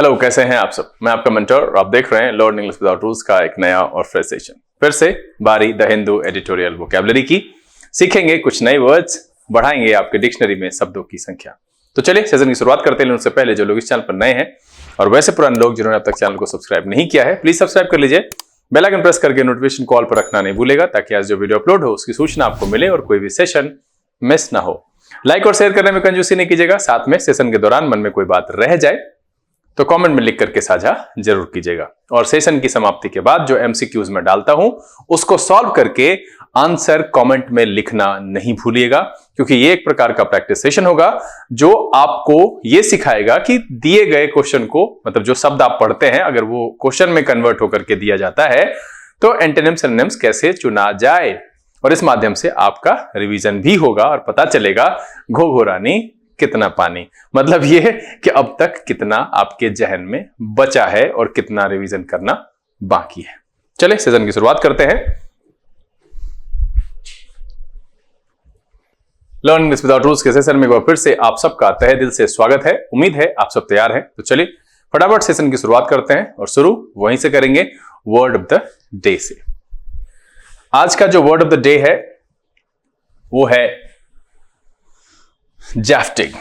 Hello, कैसे हैं आप सब। मैं आपका मेंटर और आप देख रहे हैं लर्न इंग्लिश विदाउट रूल्स का एक नया और फ्रेश सेशन। फिर से बारी द हिंदू एडिटोरियल वोकैबुलरी की। सीखेंगे कुछ नए वर्ड्स, बढ़ाएंगे आपके डिक्शनरी में शब्दों की संख्या। तो चलिए सेशन की शुरुआत करते हैं। उससे पहले जो लोग इस चैनल पर नए हैं और वैसे पुराने लोग जिन्होंने अब तक चैनल को सब्सक्राइब नहीं किया है, प्लीज सब्सक्राइब कर लीजिए। बेल आइकन प्रेस करके नोटिफिकेशन कॉल पर रखना नहीं भूलेगा, ताकि आज जो वीडियो अपलोड हो उसकी सूचना आपको मिले और कोई भी सेशन मिस ना हो। लाइक और शेयर करने में कंजूसी नहीं कीजिएगा। साथ में सेशन के दौरान मन में कोई बात रह जाए तो कमेंट में लिख करके साझा जरूर कीजिएगा। और सेशन की समाप्ति के बाद जो एमसीक्यूज में डालता हूं उसको सॉल्व करके आंसर कमेंट में लिखना नहीं भूलिएगा, क्योंकि ये एक प्रकार का प्रैक्टिस सेशन होगा जो आपको ये सिखाएगा कि दिए गए क्वेश्चन को, मतलब जो शब्द आप पढ़ते हैं, अगर वो क्वेश्चन में कन्वर्ट होकर के दिया जाता है तो एंटोनिम सिनोनिम्स कैसे चुना जाए। और इस माध्यम से आपका रिवीजन भी होगा और पता चलेगा घोघोरानी कितना पानी, मतलब ये कि अब तक कितना आपके जहन में बचा है और कितना रिवीजन करना बाकी है। चलिए सेशन की शुरुआत करते हैं। लर्न इंग्लिश विदाउट रूल्स के सेशन में एक बार फिर से आप सबका तहे दिल से स्वागत है। उम्मीद है आप सब तैयार हैं। तो चलिए फटाफट सेशन की शुरुआत करते हैं और शुरू वहीं से करेंगे, वर्ड ऑफ द डे से। आज का जो वर्ड ऑफ द डे है वो है जैफ्टिग।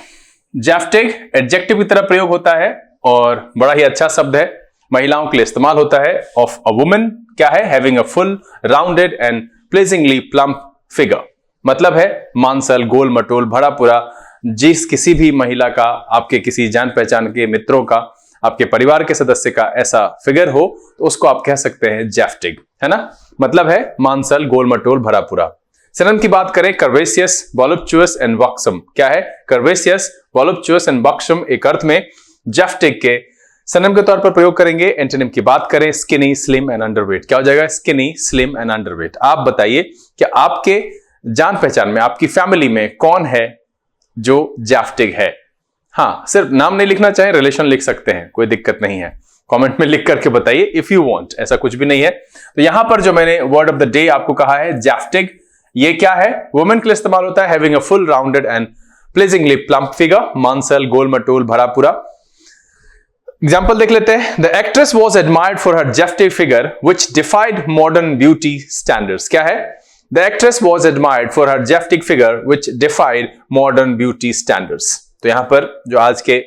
जैफ्टिग एडजेक्टिव की तरह प्रयोग होता है और बड़ा ही अच्छा शब्द है। महिलाओं के लिए इस्तेमाल होता है। ऑफ अ वुमन क्या है? Having a full rounded and pleasingly plump figure, मतलब है मांसल, गोल मटोल, भरा पूरा। जिस किसी भी महिला का, आपके किसी जान पहचान के मित्रों का, आपके परिवार के सदस्य का ऐसा फिगर हो तो उसको आप कह सकते हैं जैफ्टिग, है ना। मतलब है मांसल, गोल मटोल, भरा पूरा। सिनोनिम की बात करें, कर्वेशियस, वॉलुप्चुअस एंड वक्सम। क्या है? कर्वेशियस, वॉलुप्चुअस एंड वक्सम एक अर्थ में जैफ्टिग के सिनोनिम के तौर पर प्रयोग करेंगे। एंटोनिम की बात करें, स्किनी, स्लिम एंड अंडरवेट। क्या हो जाएगा? Skinny, slim and underweight. आप बताइए कि आपके जान पहचान में, आपकी फैमिली में कौन है जो जैफ्टिग है? हाँ, सिर्फ नाम नहीं लिखना, चाहे रिलेशन लिख सकते हैं, कोई दिक्कत नहीं है। कमेंट में लिख करके बताइए इफ यू वांट, ऐसा कुछ भी नहीं है। तो यहां पर जो मैंने वर्ड ऑफ द डे आपको कहा है जैफ्टिग, ये क्या है? वुमेन के लिए इस्तेमाल होता है। Having a full rounded and pleasingly plump figure, मांसल, गोल मटोल, भरा पूरा। एग्जाम्पल देख लेते हैं। The actress was admired for her zaftig figure which defied modern beauty standards. क्या है? The actress was admired for her zaftig figure which defied modern beauty standards. तो यहां पर जो आज के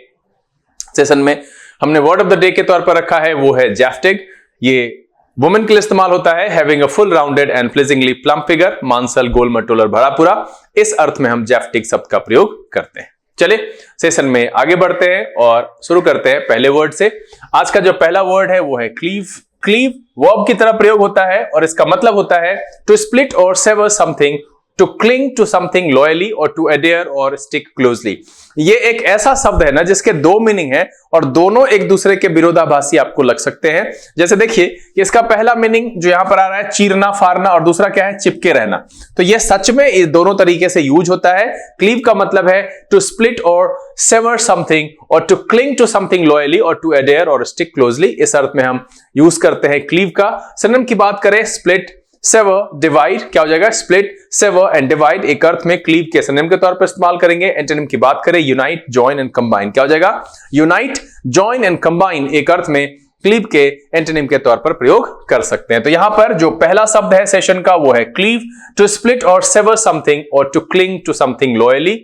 सेशन में हमने वर्ड ऑफ द डे के तौर पर रखा है वो है जैफ्टिग। ये वुमेन के लिए इस्तेमाल होता है। Having a full rounded and pleasingly plump figure, मांसल, गोल मटोल और भरा पूरा। इस अर्थ में हम जैफ्टिग शब्द का प्रयोग करते हैं। चलिए सेशन में आगे बढ़ते हैं और शुरू करते हैं पहले वर्ड से। आज का जो पहला वर्ड है वो है क्लीव। क्लीव वर्ब की तरह प्रयोग होता है और इसका मतलब होता है टू स्प्लिट और sever something, to cling to something loyally और टू एडेयर और स्टिक क्लोजली। ये एक ऐसा शब्द है ना जिसके दो मीनिंग है और दोनों एक दूसरे के विरोधाभासी आपको लग सकते हैं। जैसे देखिए कि इसका पहला मीनिंग जो यहां पर आ रहा है चीरना, फाड़ना, और दूसरा क्या है? चिपके रहना। तो ये सच में इस दोनों तरीके से यूज होता है। क्लीव का मतलब है टू स्प्लिट और सेवर समथिंग और to cling to something loyally और टू एडेयर और स्टिक क्लोजली। इस अर्थ में हम यूज करते हैं क्लीव का। सिनोनिम की बात करें, स्प्लिट, सेवर, डिवाइड। क्या हो जाएगा? स्प्लिट, सेवर एंड डिवाइड एक अर्थ में क्लीव के सिनोनिम के तौर पर इस्तेमाल करेंगे। एंटोनिम की बात करें, यूनाइट, जॉइन एंड कंबाइन। क्या हो जाएगा? यूनाइट, जॉइन एंड कंबाइन एक अर्थ में क्लीव के एंटोनिम के तौर पर प्रयोग कर सकते हैं। तो यहां पर जो पहला शब्द है सेशन का वो है क्लीव, टू स्प्लिट और सेवर समथिंग और to cling to something loyally,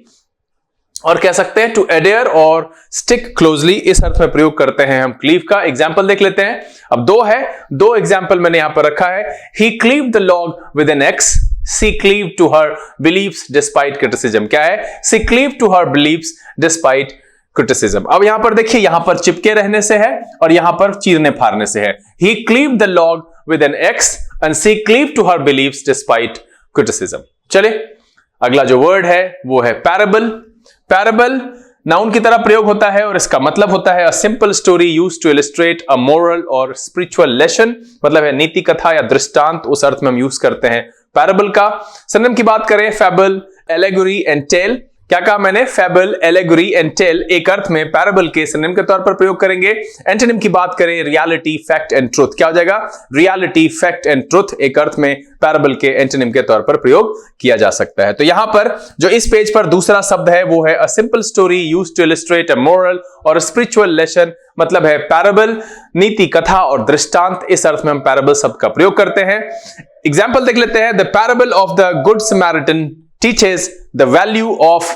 और कह सकते हैं टू एडेयर और स्टिक क्लोजली। इस अर्थ में प्रयोग करते हैं हम क्लीव का। एग्जाम्पल देख लेते हैं। अब दो है, दो एग्जाम्पल मैंने यहां पर रखा है। He cleaved the log with an axe, she cleaved to her beliefs despite criticism. क्या है? She cleaved to her beliefs despite criticism. अब यहां पर देखिए, यहां पर चिपके रहने से है और यहां पर चीरने फाड़ने से है। He cleaved the log with an axe and she cleaved to her beliefs despite criticism. चलिए अगला जो वर्ड है वो है पैराबल। पैराबल नाउन की तरह प्रयोग होता है और इसका मतलब होता है a simple story used to illustrate a moral और स्पिरिचुअल लेसन, मतलब है नीति कथा या दृष्टांत। उस अर्थ में हम यूज करते हैं पैराबल का। सिनोनिम की बात करें, फैबल, एलेगोरी एंड टेल। क्या कहा मैंने? फेबल, एलेगोरी एंड टेल एक अर्थ में पैराबल के सिनोनिम के तौर पर प्रयोग करेंगे। एंटोनिम की बात करें, रियलिटी, फैक्ट एंड ट्रुथ। क्या हो जाएगा? रियलिटी, फैक्ट एंड ट्रुथ एक अर्थ में पैराबल के एंटोनिम के तौर पर प्रयोग किया जा सकता है। तो यहां पर जो इस पेज पर दूसरा शब्द है वो है a simple story used to illustrate a moral और स्पिरिचुअल लेसन, मतलब है पैराबल, नीति कथा और दृष्टांत। इस अर्थ में हम पैराबल शब्द का प्रयोग करते हैं। एग्जाम्पल देख लेते हैं। The parable of the good Samaritan teaches the value of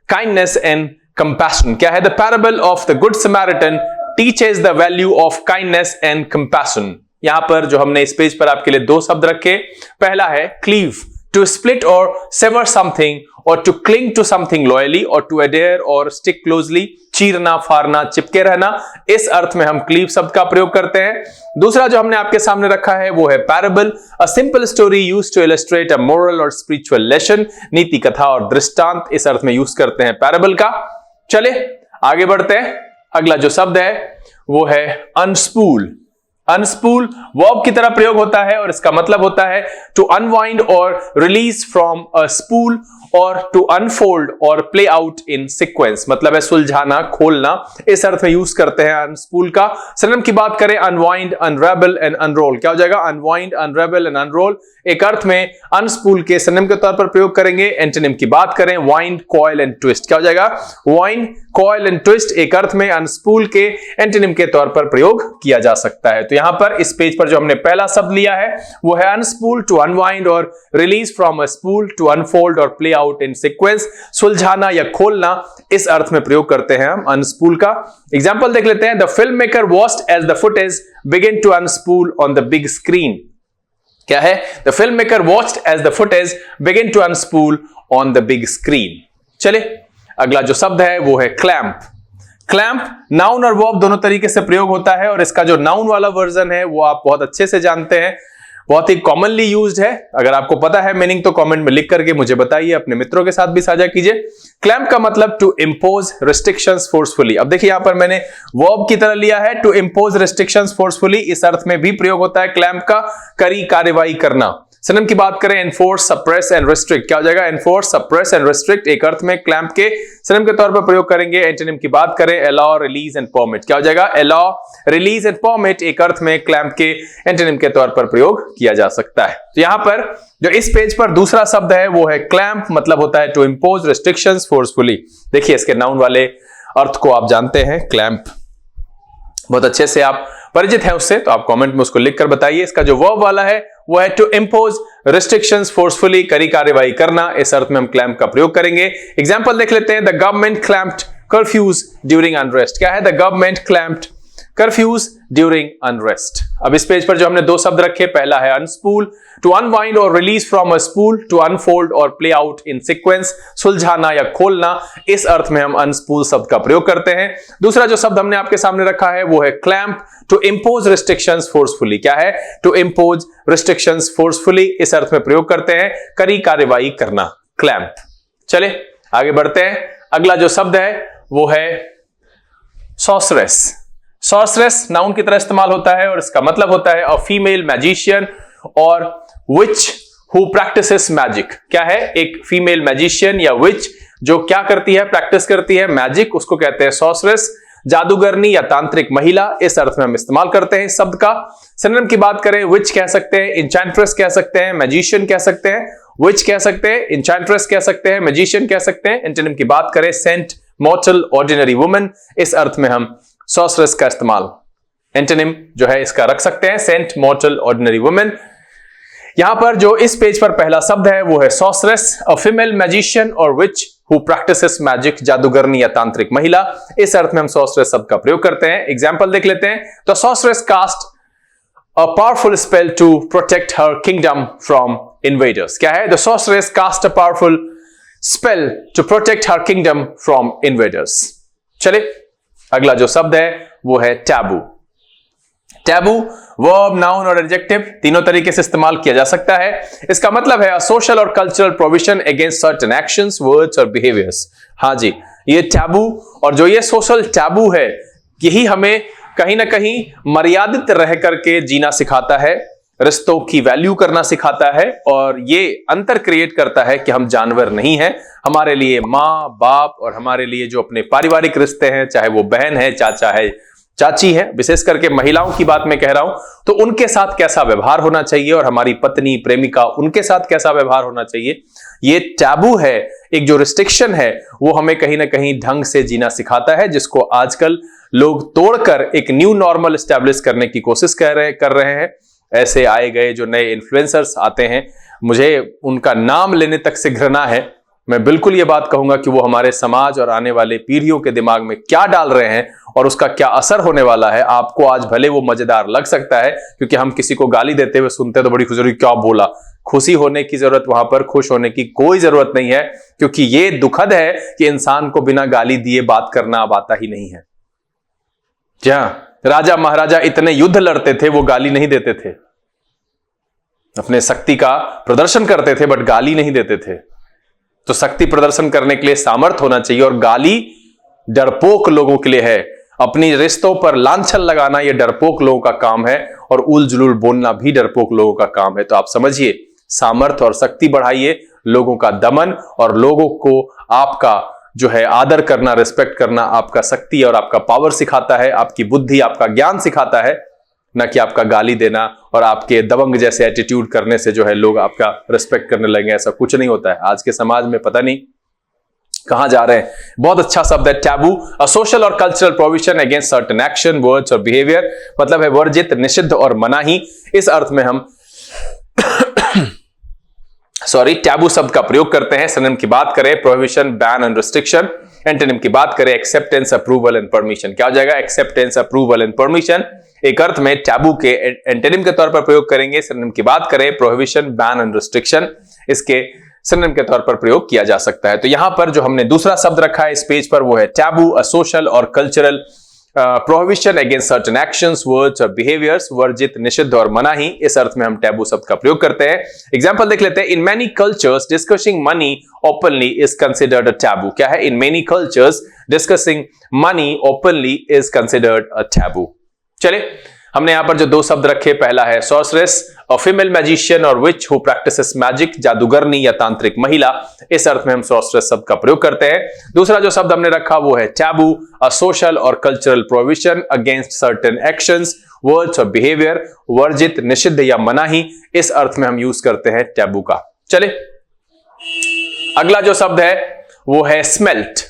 kindness and compassion। क्या है? The parable of the good Samaritan teaches the value of kindness and compassion। यहां पर जो हमने इस पेज पर आपके लिए दो शब्द रखे, पहला है cleave, to split or sever something or to cling to something loyally or to adhere or stick closely, चीरना, फाड़ना, चिपके रहना। इस अर्थ में हम क्लीव शब्द का प्रयोग करते हैं। दूसरा जो हमने आपके सामने रखा है वो है parable, a simple story used to illustrate a moral और स्पिरिचुअल लेसन, नीति कथा और दृष्टांत। इस अर्थ में यूज करते हैं पैराबल का। चले आगे बढ़ते हैं। अगला जो शब्द है वो है अनस्पूल। अनस्पूल वर्ब की तरह प्रयोग होता है और इसका मतलब होता है टू अनवाइंड और रिलीज फ्रॉम अ स्पूल और टू अनफोल्ड और प्ले आउट इन सीक्वेंस, मतलब है सुलझाना, खोलना। इस अर्थ में यूज करते हैं अनस्पूल का। सिनोनिम की बात करें, अनवाइंड, अनरेबल एंड अनरोल। क्या हो जाएगा? अनवाइंड, अनरेबल एंड अनरोल एक अर्थ में अनस्पूल के सिनोनिम के तौर पर प्रयोग करेंगे। एंटोनिम की बात करें, वाइंड, कॉइल एंड ट्विस्ट। क्या हो जाएगा? वाइंड, कॉइल एंड ट्विस्ट एक अर्थ में अनस्पूल के एंटोनिम के तौर पर प्रयोग किया जा सकता है। तो यहां पर इस पेज पर जो हमने पहला शब्द लिया है वो है अनस्पूल, टू अनवाइंड और release from a spool, to unfold और प्ले आउट इन सीक्वेंस, सुलझाना या खोलना। इस अर्थ में प्रयोग करते हैं हम अनस्पूल का। एग्जांपल देख लेते हैं। The film maker watched as the footage begin to unspool on the big screen. क्या है? The film maker watched as the footage begin to unspool on the big screen. चले अगला जो शब्द है वो है क्लैंप। क्लैंप नाउन और वर्ब दोनों तरीके से प्रयोग होता है और इसका जो नाउन वाला वर्जन है वो आप बहुत अच्छे से जानते हैं, बहुत ही कॉमनली यूज्ड है। अगर आपको पता है मीनिंग तो कमेंट में लिख करके मुझे बताइए, अपने मित्रों के साथ भी साझा कीजिए। क्लैंप का मतलब टू इंपोज रिस्ट्रिक्शंस फोर्सफुली। अब देखिए यहां पर मैंने वर्ब की तरह लिया है, टू इंपोज रिस्ट्रिक्शंस फोर्सफुली। इस अर्थ में भी प्रयोग होता है क्लैंप का, कड़ी कार्रवाई करना। सिनोनिम की बात करें, एनफोर्स, सप्रेस एंड रिस्ट्रिक्ट। क्या हो जाएगा? एनफोर्स, सप्रेस एंड रिस्ट्रिक्ट एक अर्थ में क्लैंप के सिनोनिम के तौर पर प्रयोग करेंगे। एंटोनिम की बात करें, अलाउ, रिलीज एंड परमिट। क्या हो जाएगा? अलाउ, रिलीज एंड परमिट एक अर्थ में क्लैंप के एंटोनिम के तौर पर प्रयोग किया जा सकता है। तो यहां पर जो इस पेज पर दूसरा शब्द है वो है क्लैंप, मतलब होता है टू इंपोज रिस्ट्रिक्शंस फोर्सफुली। देखिए इसके नाउन वाले अर्थ को आप जानते हैं, क्लैंप बहुत अच्छे से आप परिचित हैं उससे, तो आप कमेंट में उसको लिखकर बताइए। इसका जो वर्ब वाला है वो है टू इंपोज रिस्ट्रिक्शंस फोर्सफुली, कड़ी कार्रवाई करना। इस अर्थ में हम क्लैंप का प्रयोग करेंगे। एग्जांपल देख लेते हैं। The government clamped curfews during unrest. क्या है? The government clamped curfews during unrest. अब इस पेज पर जो हमने दो शब्द रखे, पहला है अनस्पूल, टू अनवाइंड और release from a spool, to unfold और प्ले आउट इन सीक्वेंस, सुलझाना या खोलना। इस अर्थ में हम अनस्पूल शब्द का प्रयोग करते हैं। दूसरा जो शब्द हमने आपके सामने रखा है वो है clamp, to impose restrictions forcefully. क्या है? टू इंपोज रिस्ट्रिक्शंस फोर्सफुली इस अर्थ में प्रयोग करते हैं, कड़ी कार्रवाई करना, क्लैंप। चले आगे बढ़ते हैं। अगला जो शब्द है वो है सॉर्सरेस। सॉर्सरेस नाउन की तरह इस्तेमाल होता है और इसका मतलब होता है अ फीमेल मैजिशियन और विच हु प्रैक्टिसेस मैजिक। क्या है? एक फीमेल मैजिशियन या विच जो क्या करती है? प्रैक्टिस करती है मैजिक, उसको कहते हैं सॉर्सरेस। जादूगरनी या तांत्रिक महिला इस अर्थ में हम इस्तेमाल करते हैं इस शब्द का। सिनोनिम की बात करें, विच कह सकते हैं, इंचैंट्रेस कह सकते हैं, मैजिशियन कह सकते हैं, विच कह सकते हैं, इंचैंट्रेस कह सकते हैं, मैजिशियन कह सकते हैं। एंटोनिम की बात करें, सेंट, मॉर्टल, ऑर्डिनरी वुमन। इस अर्थ में हम सॉर्सरेस का इस्तेमाल एंटोनिम जो है इसका रख सकते हैं, सेंट, मॉर्टल, ऑर्डिनरी वुमन। यहां पर जो इस पेज पर पहला शब्द है वो है सॉर्सरेस, अ फीमेल मैजिशियन और विच हु प्रैक्टिसेस मैजिक, जादूगरनी या तांत्रिक महिला। इस अर्थ में हम सॉर्सरेस शब्द का प्रयोग करते हैं। एग्जांपल देख लेते हैं। तो sorceress cast a powerful spell to protect her kingdom from invaders. क्या है? The sorceress cast a powerful spell to protect her kingdom from invaders. चले अगला जो शब्द है वो है टैबू। टैबू वर्ब, नाउन और एडजेक्टिव तीनों तरीके से इस्तेमाल किया जा सकता है। इसका मतलब है सोशल और cultural provision against certain actions, words और बिहेवियर्स। हाँ जी, ये टैबू और जो ये सोशल टैबू है यही हमें कहीं ना कहीं मर्यादित रह करके जीना सिखाता है, रिश्तों की वैल्यू करना सिखाता है और ये अंतर क्रिएट करता है कि हम जानवर नहीं हैं। हमारे लिए माँ बाप और हमारे लिए जो अपने पारिवारिक रिश्ते हैं, चाहे वो बहन है, चाचा है, चाची है, विशेष करके महिलाओं की बात मैं कह रहा हूं, तो उनके साथ कैसा व्यवहार होना चाहिए और हमारी पत्नी प्रेमिका उनके साथ कैसा व्यवहार होना चाहिए, ये टैबू है, एक जो रिस्ट्रिक्शन है वो हमें कहीं ना कहीं ढंग से जीना सिखाता है, जिसको आजकल लोग तोड़कर एक न्यू नॉर्मल एस्टैब्लिश करने की कोशिश कर रहे हैं। ऐसे आए गए जो नए इन्फ्लुएंसर्स आते हैं, मुझे उनका नाम लेने तक से घृणा है। मैं बिल्कुल ये बात कहूंगा कि वो हमारे समाज और आने वाले पीढ़ियों के दिमाग में क्या डाल रहे हैं और उसका क्या असर होने वाला है। आपको आज भले वो मजेदार लग सकता है, क्योंकि हम किसी को गाली देते हुए सुनते हैं तो बड़ी खुशी, क्या बोला। खुशी होने की जरूरत वहां पर, खुश होने की कोई जरूरत नहीं है, क्योंकि ये दुखद है कि इंसान को बिना गाली दिए बात करना अब आता ही नहीं है। जहां राजा महाराजा इतने युद्ध लड़ते थे, वो गाली नहीं देते थे, अपने शक्ति का प्रदर्शन करते थे, बट गाली नहीं देते थे। तो शक्ति प्रदर्शन करने के लिए सामर्थ्य होना चाहिए, और गाली डरपोक लोगों के लिए है। अपनी रिश्तों पर लांछन लगाना यह डरपोक लोगों का काम है, और उल जुलूल बोलना भी डरपोक लोगों का काम है। तो आप समझिए, सामर्थ्य और शक्ति बढ़ाइए, लोगों का दमन और लोगों को आपका जो है आदर करना, रिस्पेक्ट करना आपका शक्ति और आपका पावर सिखाता है, आपकी बुद्धि, आपका ज्ञान सिखाता है, न कि आपका गाली देना और आपके दबंग जैसे एटीट्यूड करने से जो है लोग आपका रिस्पेक्ट करने लगे। ऐसा कुछ नहीं होता है। आज के समाज में पता नहीं कहां जा रहे हैं। बहुत अच्छा शब्द है टैबू, अ सोशल और cultural provision against certain action, words और बिहेवियर, मतलब है वर्जित, निषिद्ध और मनाही। इस अर्थ में हम टैबू शब्द का प्रयोग करते हैं। सिनोनिम की बात करें prohibition, ban and restriction. Antonym की बात करें एक्सेप्टेंस, अप्रूवल एंड परमिशन। क्या हो जाएगा? Acceptance, approval and permission. एक अर्थ में टैबू के एंटोनिम के तौर पर प्रयोग करेंगे। सिनोनिम की बात करें प्रोहिबिशन, बैन एंड रिस्ट्रिक्शन, इसके सिनोनिम के तौर पर प्रयोग किया जा सकता है। तो यहां पर जो हमने दूसरा शब्द रखा है इस पेज पर, वो है टैबू, अ सोशल और cultural prohibition against certain actions, words और बिहेवियर्स, वर्जित, निषिद्ध और मनाही। इस अर्थ में हम टैबू शब्द का प्रयोग करते हैं। एग्जांपल देख लेते हैं। In many cultures discussing money openly is considered a taboo. क्या है? In many cultures discussing money openly is considered a taboo. चलिए, हमने यहां पर जो दो शब्द रखे, पहला है सॉर्सरेस, अ फीमेल मैजिशियन और विच हु प्रैक्टिसेस मैजिक, जादूगरनी या तांत्रिक महिला। इस अर्थ में हम सॉर्सरेस शब्द का प्रयोग करते हैं। दूसरा जो शब्द हमने रखा वो है टैबू, अ सोशल और cultural provision against certain actions, words और बिहेवियर, वर्जित, निषिद्ध या मनाही। इस अर्थ में हम यूज करते हैं टैबू का। चले, अगला जो शब्द है वो है स्मेल्ट।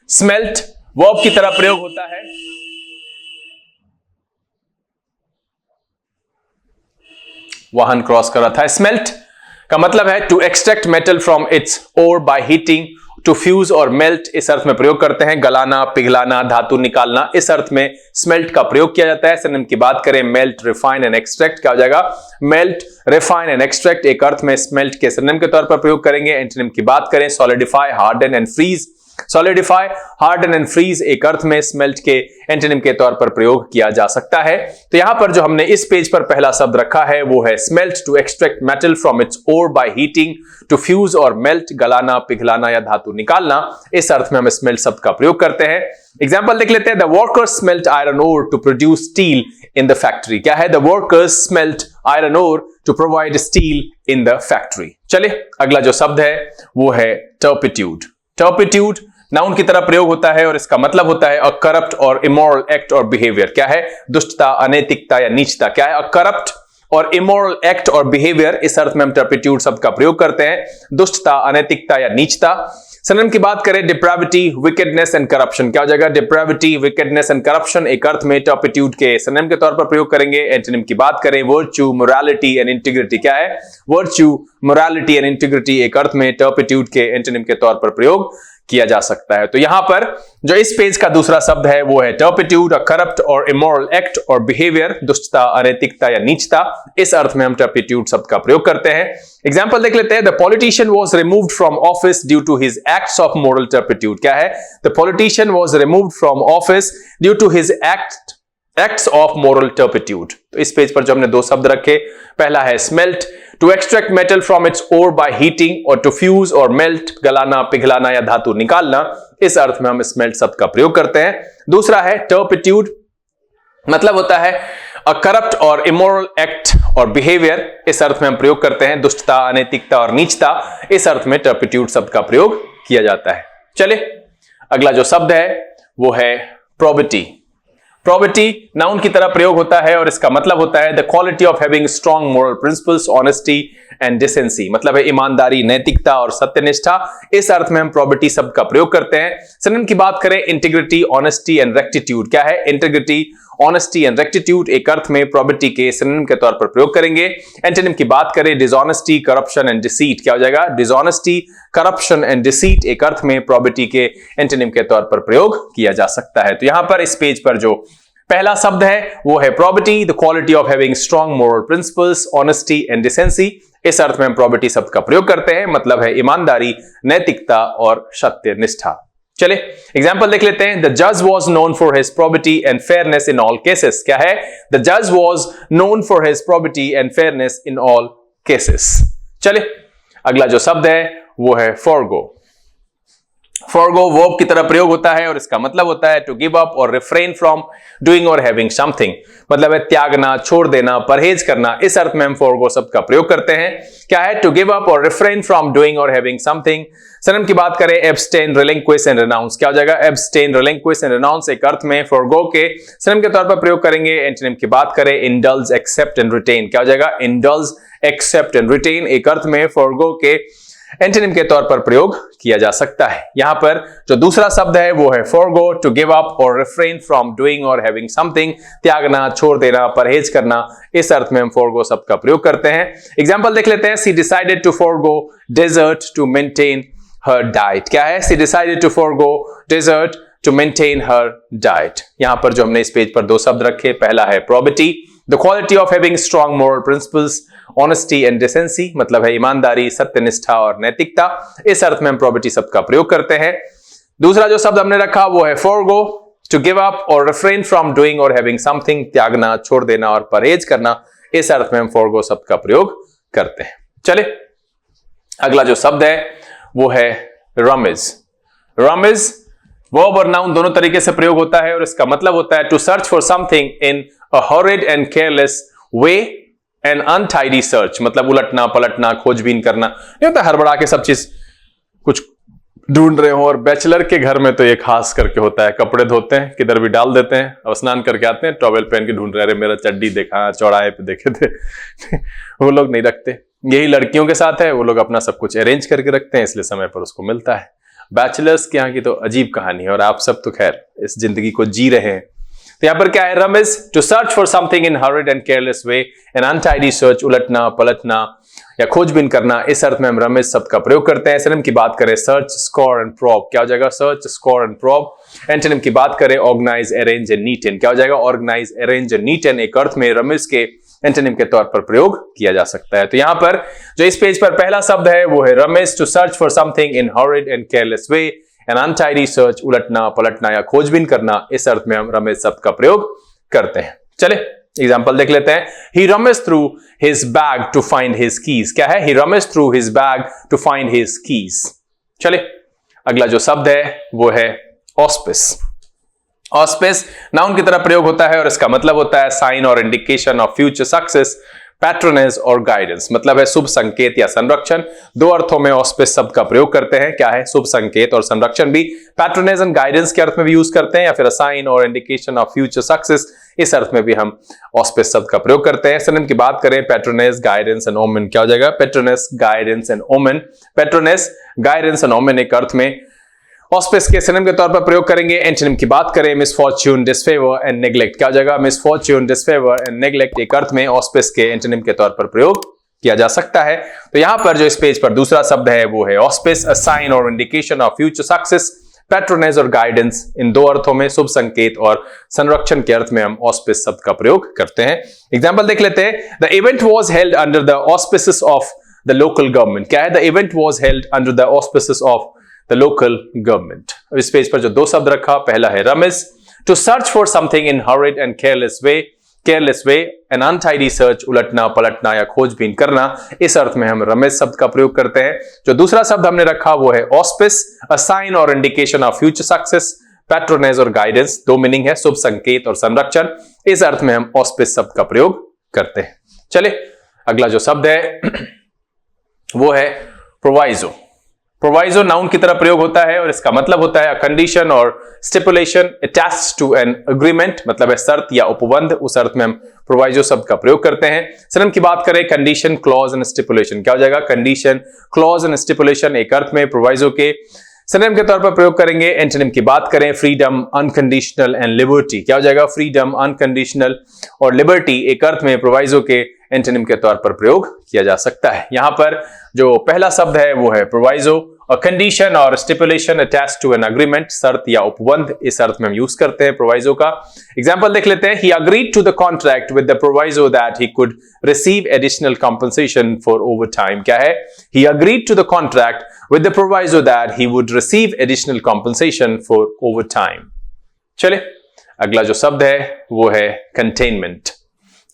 स्मेल्ट वर्ब की तरह प्रयोग होता है। वाहन क्रॉस कर रहा था। स्मेल्ट का मतलब है to extract metal from its ore by heating, to fuse और मेल्ट, इस अर्थ में प्रयोग करते हैं। गलाना, पिघलाना, धातु निकालना, इस अर्थ में स्मेल्ट का प्रयोग किया जाता है। सिनोनिम की बात करें मेल्ट, रिफाइन एंड एक्सट्रैक्ट। क्या हो जाएगा? Melt, refine and extract. एक अर्थ में स्मेल्ट के सिनोनिम के तौर पर प्रयोग करेंगे। एंटोनिम की बात करें solidify, harden and freeze. Solidify, harden and freeze एक अर्थ में स्मेल्ट के एंटोनिम के तौर पर प्रयोग किया जा सकता है। तो यहां पर जो हमने इस पेज पर पहला शब्द रखा है वो है smelt, to extract metal from its ore by heating, to fuse और मेल्ट, गलाना, पिघलाना या धातु निकालना। इस अर्थ में हम स्मेल्ट शब्द का प्रयोग करते हैं। एग्जांपल देख लेते हैं। The workers smelt iron ore to produce steel in the factory. क्या है? The workers smelt iron ore to provide steel in the factory. चलिए, अगला जो शब्द है वो है टर्पिट्यूड। टर्पिट्यूड नाउन की तरह प्रयोग होता है और इसका मतलब होता है अ करप्ट और इमोरल एक्ट और बिहेवियर। क्या है? दुष्टता, अनैतिकता या नीचता। क्या है? अ करप्ट और इमोरल एक्ट और बिहेवियर। इस अर्थ में हम टर्पिट्यूड शब्द का प्रयोग करते हैं। दुष्टता, अनैतिकता या नीचता। सिनोनिम की बात करें डिप्राविटी, विकेडनेस एंड करप्शन। क्या हो जाएगा? डिप्राविटी, विकेडनेस एंड करप्शन एक अर्थ में टर्पिट्यूड के सिनोनिम के तौर पर प्रयोग करेंगे। एंटोनिम की बात करें वर्च्यू, मोरालिटी एंड इंटीग्रिटी। क्या है? वर्च्यू, मोरालिटी एंड इंटीग्रिटी एक अर्थ में टर्पिट्यूड के एंटोनिम के तौर पर प्रयोग किया जा सकता है। तो यहां पर जो इस पेज का दूसरा शब्द है वो है टर्पिट्यूड, अ करप्ट और इमोरल एक्ट और बिहेवियर, दुष्टता, अनैतिकता या नीचता। इस अर्थ में हम टर्पिट्यूड शब्द का प्रयोग करते हैं। एग्जांपल देख लेते हैं। The politician was removed from office due to his acts of moral turpitude. क्या है? The politician was removed from office due to his acts of moral turpitude. तो इस पेज पर जो हमने दो शब्द रखे, पहला है smelt, to extract metal from its ore by heating, और टू फ्यूज और मेल्ट, गलाना, पिघलाना या धातु निकालना। इस अर्थ में हम स्मेल्ट शब्द का प्रयोग करते हैं। दूसरा है टर्पिट्यूड, मतलब होता है अ करप्ट और इमोरल एक्ट और बिहेवियर इस अर्थ में हम प्रयोग करते हैं, दुष्टता, अनैतिकता और नीचता इस अर्थ में टर्पिट्यूड शब्द का प्रयोग किया जाता है। चले अगला जो शब्द है वो है प्रोबिटी। प्रोबिटी नाउन की तरह प्रयोग होता है और इसका मतलब होता है the quality of having strong moral principles, honesty and decency, मतलब है ईमानदारी, नैतिकता और सत्यनिष्ठा। इस अर्थ में हम प्रोबिटी शब्द का प्रयोग करते हैं। सिनोनिम की बात करें इंटीग्रिटी, ऑनेस्टी एंड रेक्टिट्यूड। क्या है? इंटीग्रिटी, ऑनेस्टी एंड रेक्टिट्यूड एक अर्थ में प्रोबिटी के सिनोनिम के तौर पर प्रयोग करेंगे। एंटोनिम की बात करें डिसऑनेस्टी, करप्शन एंड डिसीट। क्या हो जाएगा? डिसऑनेस्टी, करप्शन एंड डिसीट एक अर्थ में प्रोबिटी के एंटोनिम के तौर पर प्रयोग किया जा सकता है। तो यहां पर इस पेज पर जो पहला शब्द है वो है probity, the quality of having strong moral principles, honesty and decency. इस अर्थ में हम प्रोबिटी शब्द का प्रयोग करते हैं, मतलब है ईमानदारी, नैतिकता और सत्यनिष्ठा। चले एग्जाम्पल देख लेते हैं। द जज was known for his probity and fairness in all cases. क्या है? द जज was known for his probity and fairness in all cases. चले अगला जो शब्द है वो है फॉरगो। फॉरगो वर्ब की तरह प्रयोग होता है और इसका मतलब होता है टू गिव अप और रिफ्रेन फ्रॉम डूइंग और हैविंग समथिंग, मतलब है त्यागना, छोड़ देना, परहेज करना। इस अर्थ में हम फॉरगो शब्द का प्रयोग करते हैं। क्या है? टू गिव अप और रिफ्रेन फ्रॉम डूइंग और हैविंग समथिंग। सिनोनिम की बात करें एब्सटेन, रिलिंक्विश एंड रिनाउंस। क्या हो जाएगा? एब्सटेन, रिलिंक्विश एंड रिनाउंस एक अर्थ में फॉरगो के सिनोनिम के तौर पर प्रयोग करेंगे। एंटोनिम की बात करें इंडल्ज, एक्सेप्ट एंड रिटेन। क्या हो जाएगा? इंडल्ज, एक्सेप्ट एंड रिटेन एक अर्थ में फॉरगो के एंटोनिम के तौर पर प्रयोग किया जा सकता है। यहां पर जो दूसरा शब्द है वो है फॉरगो, टू गिव अप और रिफ्रेन फ्रॉम डूइंग और हैविंग समथिंग, त्यागना, छोड़ देना, परहेज करना। इस अर्थ में हम फॉरगो शब्द का प्रयोग करते हैं। एग्जांपल देख लेते हैं। She decided to forgo dessert to maintain her diet. क्या है? She decided to forgo dessert to maintain her diet. यहां पर जो हमने इस पेज पर दो शब्द रखे, पहला है probity, the quality of having strong moral principles, honesty and decency, मतलब है ईमानदारी, सत्यनिष्ठा और नैतिकता। इस अर्थ में हम प्रोबिटी शब्द का प्रयोग करते हैं। दूसरा जो शब्द हमने रखा वो है फॉरगो, टू गिव अप और रिफ्रेन फ्रॉम डूइंग और हैविंग समथिंग, त्यागना, छोड़ देना और परहेज करना। इस अर्थ में हम फॉरगो शब्द का प्रयोग करते हैं। चले अगला जो शब्द है वो है रमिज। रमिज वर्ब और नाउन दोनों तरीके से प्रयोग होता है और इसका मतलब होता है to search for something in a horrid and careless way and untidy search, मतलब उलटना, पलटना, खोजबीन करना। नहीं होता हड़बड़ा के सब चीज कुछ ढूंढ रहे हो। और बैचलर के घर में तो ये खास करके होता है, कपड़े धोते हैं, किधर भी डाल देते हैं, अब स्नान करके आते हैं, टॉवेल पहन के ढूंढ रहे, अरे मेरा चड्डी देखा, चौराहे पे देखे थे वो लोग नहीं रखते। यही लड़कियों के साथ है, वो लोग अपना सब कुछ अरेंज करके रखते हैं, इसलिए समय पर उसको मिलता है। बैचलर्स के यहाँ की तो अजीब कहानी है और आप सब तो खैर इस जिंदगी को जी रहे हैं। तो यहां पर क्या है? Rummage, to search for something in hurried and careless way, an untidy search, उलटना, पलटना या खोजबीन करना। इस अर्थ में हम रमिज शब्द का प्रयोग करते हैं। सिनोनिम की बात करें सर्च, स्कोर एंड प्रोब। क्या हो जाएगा? Search, score and probe. Antonym की बात करें organise, arrange and neat and. क्या हो जाएगा? Organise, arrange and neat and एक अर्थ में रमिज के एंटोनिम के तौर पर प्रयोग किया जा सकता है। तो यहां पर जो इस पेज पर पहला शब्द है वो है rummage, to search for something in hurried and careless way, an untidy search, उलटना, पलटना या खोजबीन करना। इस अर्थ में हम रमेज शब्द का प्रयोग करते हैं। चले एग्जांपल देख लेते हैं। He rummaged through his bag to find his keys। क्या है? He rummaged through his bag to find his keys। चले अगला जो शब्द है वो है ऑस्पिस। ऑस्पिस नाउन की तरह प्रयोग होता है और इसका मतलब होता है साइन और indication of future success, patronage और गाइडेंस, मतलब है शुभ संकेत या संरक्षण। दो अर्थों में ऑस्पिस शब्द का प्रयोग करते हैं। क्या है? शुभ संकेत और संरक्षण भी। पैट्रोनेज एंड गाइडेंस के अर्थ में भी यूज करते हैं या फिर साइन और इंडिकेशन ऑफ फ्यूचर सक्सेस, इस अर्थ में भी हम ऑस्पिस शब्द का प्रयोग करते हैं। सिनोनिम की बात करें पैट्रोनेज, गाइडेंस एंड ओमेन। क्या हो जाएगा? Patronage, guidance and omen. Patronage, guidance and omen एक अर्थ में ऑस्पिस के सिनोनिम के तौर पर प्रयोग करेंगे। एंटोनिम की बात करें मिसफॉर्च्यून, डिसफेवर एंड नेग्लेक्ट। क्या हो जाएगा? मिसफॉर्च्यून, डिसफेवर एंड नेग्लेक्ट एक अर्थ में ऑस्पिस के एंटोनिम के तौर पर प्रयोग किया जा सकता है। तो यहां पर जो इस पेज पर दूसरा शब्द है वो है ऑस्पिस, अ साइन और indication of future success, patronage और गाइडेंस। इन दो अर्थों में शुभ संकेत और संरक्षण के अर्थ में हम ऑस्पिस शब्द का प्रयोग करते हैं। एग्जाम्पल देख लेते हैं। The event was held under the auspices of the local government. क्या है? The event was held under the auspices of the local government. इस पेज पर जो दो शब्द रखा, पहला है rummage, to search for something in hurried and careless way, an untidy search, उलटना, पलटना या खोजबीन करना। इस अर्थ में हम रमिज शब्द का प्रयोग करते हैं। जो दूसरा शब्द हमने रखा वो है ऑस्पिस, अ साइन और indication of future success, patronage और गाइडेंस। दो मीनिंग है, शुभ संकेत और संरक्षण। इस अर्थ में हम ऑस्पिस शब्द का प्रयोग करते हैं। चले अगला जो शब्द है वो है प्रोवाइजो। प्रोवाइजो नाउन की तरह प्रयोग होता है और इसका मतलब होता है कंडीशन और stipulation attached to an agreement, मतलब है शर्त या उपबंध। उस अर्थ में हम प्रोवाइजो शब्द का प्रयोग करते हैं। सिनोनिम की बात करें कंडीशन, क्लॉज एंड स्टिपुलेशन, क्या हो जाएगा? कंडीशन, क्लॉज एंड स्टिपुलेशन एक अर्थ में प्रोवाइजो के सिनोनिम के तौर पर प्रयोग करेंगे। एंटोनिम की बात करें फ्रीडम, अनकंडीशनल एंड लिबर्टी, क्या हो जाएगा? फ्रीडम, अनकंडीशनल और लिबर्टी एक अर्थ में प्रोवाइजो के एंटोनिम के तौर पर प्रयोग किया जा सकता है। यहां पर जो पहला शब्द है वो है प्रोवाइजो, और कंडीशन और stipulation attached to an agreement, शर्त या उपबंध, इस अर्थ में हम यूज करते हैं प्रोवाइजो का। एग्जांपल देख लेते हैं। He agreed to the contract with the proviso that he could receive additional compensation for overtime, क्या है? He agreed to the contract with the proviso that he would receive additional compensation for overtime। चले अगला जो शब्द है वो है containment।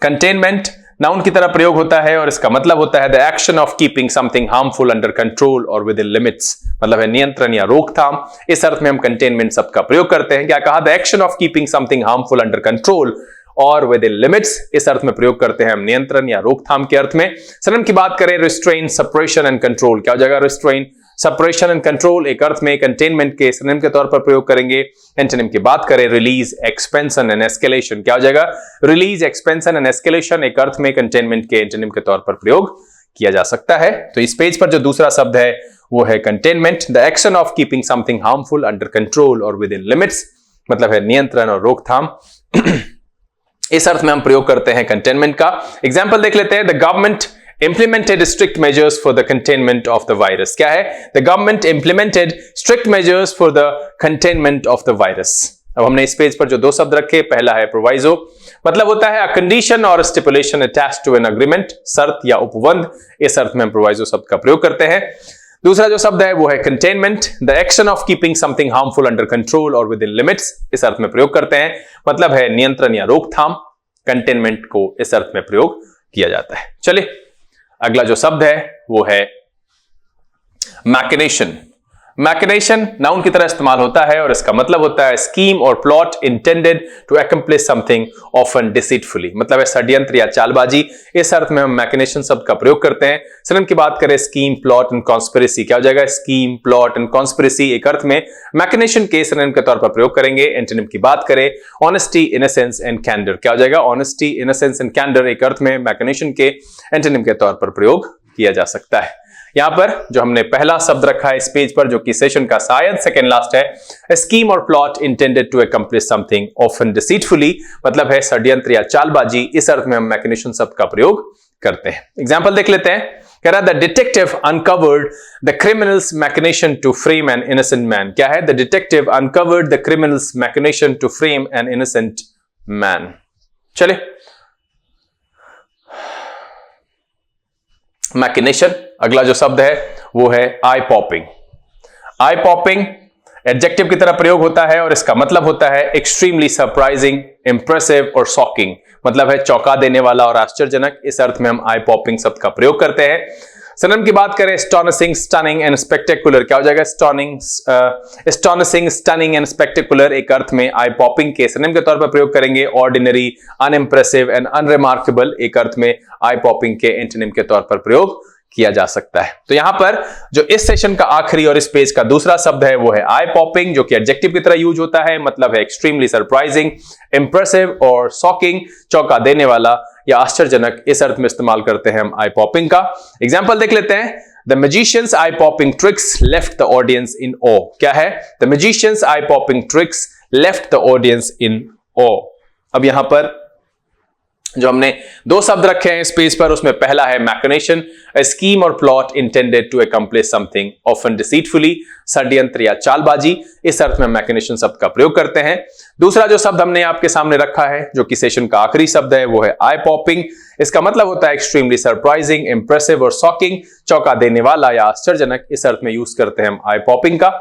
containment noun की तरह प्रयोग होता है और इसका मतलब होता है the action of keeping something harmful under control or within limits, मतलब है नियंत्रण या रोकथाम। इस अर्थ में हम containment शब्द का प्रयोग करते हैं। क्या कहा? the action of keeping something harmful under control और विद इन लिमिट्स, इस अर्थ में प्रयोग करते हैं हम नियंत्रण या रोकथाम के अर्थ में। सिनोनिम की बात करें रिस्ट्रेन, सप्रेशन एंड कंट्रोल, क्या हो जाएगा? रिस्ट्रेन, सप्रेशन एंड कंट्रोल एक अर्थ में कंटेनमेंट के सिनोनिम के तौर पर प्रयोग करेंगे। एंटोनिम की बात करें रिलीज, एक्सपेंशन एंड एस्केलेशन, क्या हो जाएगा? रिलीज, एक्सपेंशन एंड एस्केलेशन एक अर्थ में कंटेनमेंट के एंटोनिम के तौर पर प्रयोग किया जा सकता है। तो इस पेज पर जो दूसरा शब्द है वो है containment, the action of keeping something harmful under control और विद इन लिमिट्स, मतलब है नियंत्रण और रोकथाम। इस अर्थ में हम प्रयोग करते हैं कंटेनमेंट का। एग्जाम्पल देख लेते हैं। The government implemented strict measures for the containment of the virus, क्या है? The government implemented strict measures for the containment of the virus। अब हमने इस पेज पर जो दो शब्द रखे, पहला है प्रोवाइजो, मतलब होता है a condition or stipulation attached to an agreement, शर्त या उपबंध, इस अर्थ में हम प्रोवाइजो शब्द का प्रयोग करते हैं। दूसरा जो शब्द है वो है containment, the action of keeping something harmful under control और विद इन लिमिट्स, इस अर्थ में प्रयोग करते हैं, मतलब है नियंत्रण या रोकथाम। कंटेनमेंट को इस अर्थ में प्रयोग किया जाता है। चलिए अगला जो शब्द है वो है मैकिनेशन। मैकिनेशन नाउन की तरह इस्तेमाल होता है और इसका मतलब होता है स्कीम और plot intended to accomplish something often deceitfully, मतलब है षड्यंत्र या चालबाजी। इस अर्थ में हम मैकिनेशन शब्द का प्रयोग करते हैं। सिनोनिम की बात करें स्कीम, प्लॉट एंड कॉन्स्पिरेसी, क्या हो जाएगा? स्कीम, प्लॉट एंड कॉन्स्पिरेसी एक अर्थ में मैकिनेशन के सिनोनिम के तौर पर प्रयोग करेंगे। एंटोनिम की बात करें ऑनेस्टी, इनोसेंस एंड कैंडर, क्या हो जाएगा? ऑनेस्टी, इनोसेंस एंड कैंडर एक अर्थ में मैकिनेशन के एंटोनिम के तौर पर प्रयोग किया जा सकता है। यहां पर जो हमने पहला शब्द रखा है इस पेज पर, जो कि सेशन का शायद सेकंड लास्ट है, स्कीम और plot intended to accomplish something often deceitfully, मतलब है षड्यंत्र या चालबाजी। इस अर्थ में हम मैकिनेशन शब्द का प्रयोग करते हैं। एग्जाम्पल देख लेते हैं। कह रहा है the detective uncovered the criminal's machination to frame an innocent man, क्या है? The detective uncovered the criminal's machination to frame an innocent man. चले मैकिनेशन, अगला जो शब्द है वो है eye popping. Eye popping adjective की तरह प्रयोग होता है और इसका मतलब होता है एक्सट्रीमली सरप्राइजिंग, इंप्रेसिव और शॉकिंग, मतलब है चौंका देने वाला और आश्चर्यजनक। इस अर्थ में हम आई पॉपिंग शब्द का प्रयोग करते हैं। सिनोनिम की बात करें एस्टोनिशिंग, स्टनिंग एंड स्पेक्टेकुलर, क्या हो जाएगा? एस्टोनिशिंग, स्टनिंग एंड स्पेक्टेकुलर एक अर्थ में आई पॉपिंग के सिनोनिम के तौर पर प्रयोग करेंगे। ऑर्डिनरी, अनइम्प्रेसिव एंड अनरिमार्केबल एक अर्थ में आई पॉपिंग के एंटोनिम के तौर पर प्रयोग किया जा सकता है। तो यहां पर जो इस सेशन का आखिरी और इस पेज का दूसरा शब्द है वो है आई पॉपिंग, जो कि एडजेक्टिव की तरह यूज होता है, मतलब है एक्सट्रीमली सरप्राइजिंग, इंप्रेसिव और शॉकिंग, चौंका देने वाला या आश्चर्यजनक। इस अर्थ में इस्तेमाल करते हैं हम आई पॉपिंग का। एग्जाम्पल देख लेते हैं। The magician's eye popping tricks left the audience in awe, क्या है? The magician's eye popping tricks left the audience in awe. अब यहां पर जो हमने दो शब्द रखे हैं इस पेज पर, उसमें पहला है मैकिनेशन, स्कीम और plot intended to accomplish something often deceitfully, षड्यंत्र या चालबाजी। इस अर्थ में मैकिनेशन शब्द का प्रयोग करते हैं। दूसरा जो शब्द हमने आपके सामने रखा है, जो कि सेशन का आखिरी शब्द है, वो है आई पॉपिंग। इसका मतलब होता है एक्सट्रीमली सरप्राइजिंग, इंप्रेसिव और शॉकिंग, चौंका देने वाला या आश्चर्यजनक। इस अर्थ में यूज करते हैं हम आई पॉपिंग का।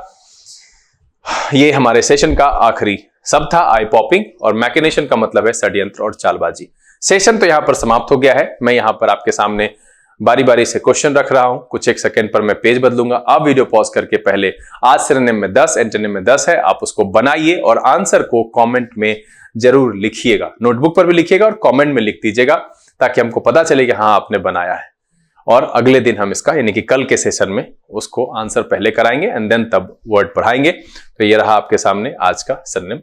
ये हमारे सेशन का आखिरी शब्द था आई पॉपिंग, और मैकिनेशन का मतलब है षड्यंत्र और चालबाजी। सेशन तो यहां पर समाप्त हो गया है। मैं यहां पर आपके सामने बारी बारी से क्वेश्चन रख रहा हूं, कुछ एक सेकंड पर मैं पेज बदलूंगा। आप वीडियो पॉज करके पहले आज सिनोनिम में 10, एंटोनिम में 10 है, आप उसको बनाइए और आंसर को कमेंट में जरूर लिखिएगा। नोटबुक पर भी लिखिएगा और कमेंट में लिख दीजिएगा, ताकि हमको पता चले कि हाँ आपने बनाया है। और अगले दिन हम इसका यानी कि कल के सेशन में उसको आंसर पहले कराएंगे एंड देन तब वर्ड पढ़ाएंगे। तो ये रहा आपके सामने आज का सिनोनिम।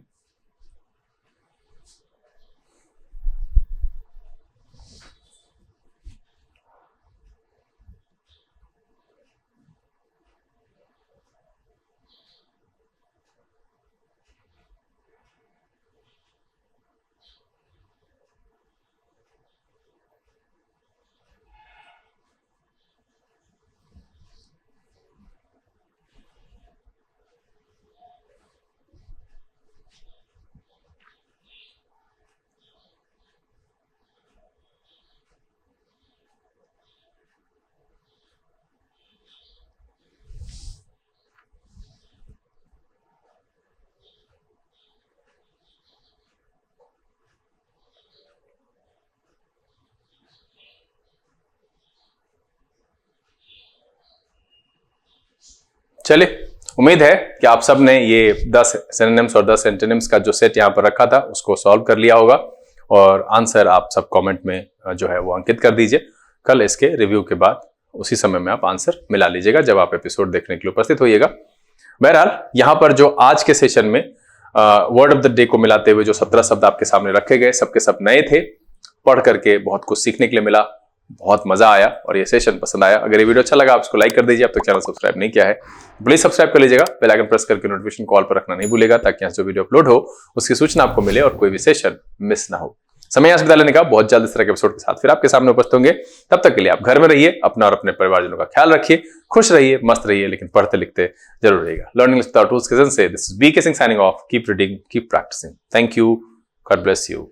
चलिए, उम्मीद है कि आप सब ने ये 10 सिनोनिम्स और 10 एंटोनिम्स का जो सेट यहाँ पर रखा था उसको सॉल्व कर लिया होगा और आंसर आप सब कमेंट में जो है वो अंकित कर दीजिए। कल इसके रिव्यू के बाद उसी समय में आप आंसर मिला लीजिएगा जब आप एपिसोड देखने के लिए उपस्थित होइएगा। बहरहाल यहाँ पर जो आज के सेशन में वर्ड ऑफ द डे को मिलाते हुए जो 17 शब्द आपके सामने रखे गए, सबके सब नए थे। पढ़ करके बहुत कुछ सीखने के लिए मिला, बहुत मजा आया और ये सेशन पसंद आया। अगर ये वीडियो अच्छा लगा आप इसको लाइक कर दीजिए। अब तक चैनल सब्सक्राइब नहीं किया है प्लीज सब्सक्राइब कर लीजिएगा। बेल आइकन प्रेस करके नोटिफिकेशन कॉल पर रखना नहीं भूलेगा ताकि यहाँ जो वीडियो अपलोड हो उसकी सूचना आपको मिले और कोई भी सेशन मिस ना हो। समय यहाँ से बिता लेने का, बहुत जल्द इस तरह के एपिसोड के साथ फिर आपके सामने उपस्थित होंगे। तब तक के लिए आप घर में रहिए, अपना और अपने परिवारजनों का ख्याल रखिए, खुश रहिए, मस्त रहिए, लेकिन पढ़ते लिखते जरूर रहिएगा। लर्निंग विद टूल्स के से this is BK Singh signing off. Keep reading, keep practicing. Thank you, God bless you.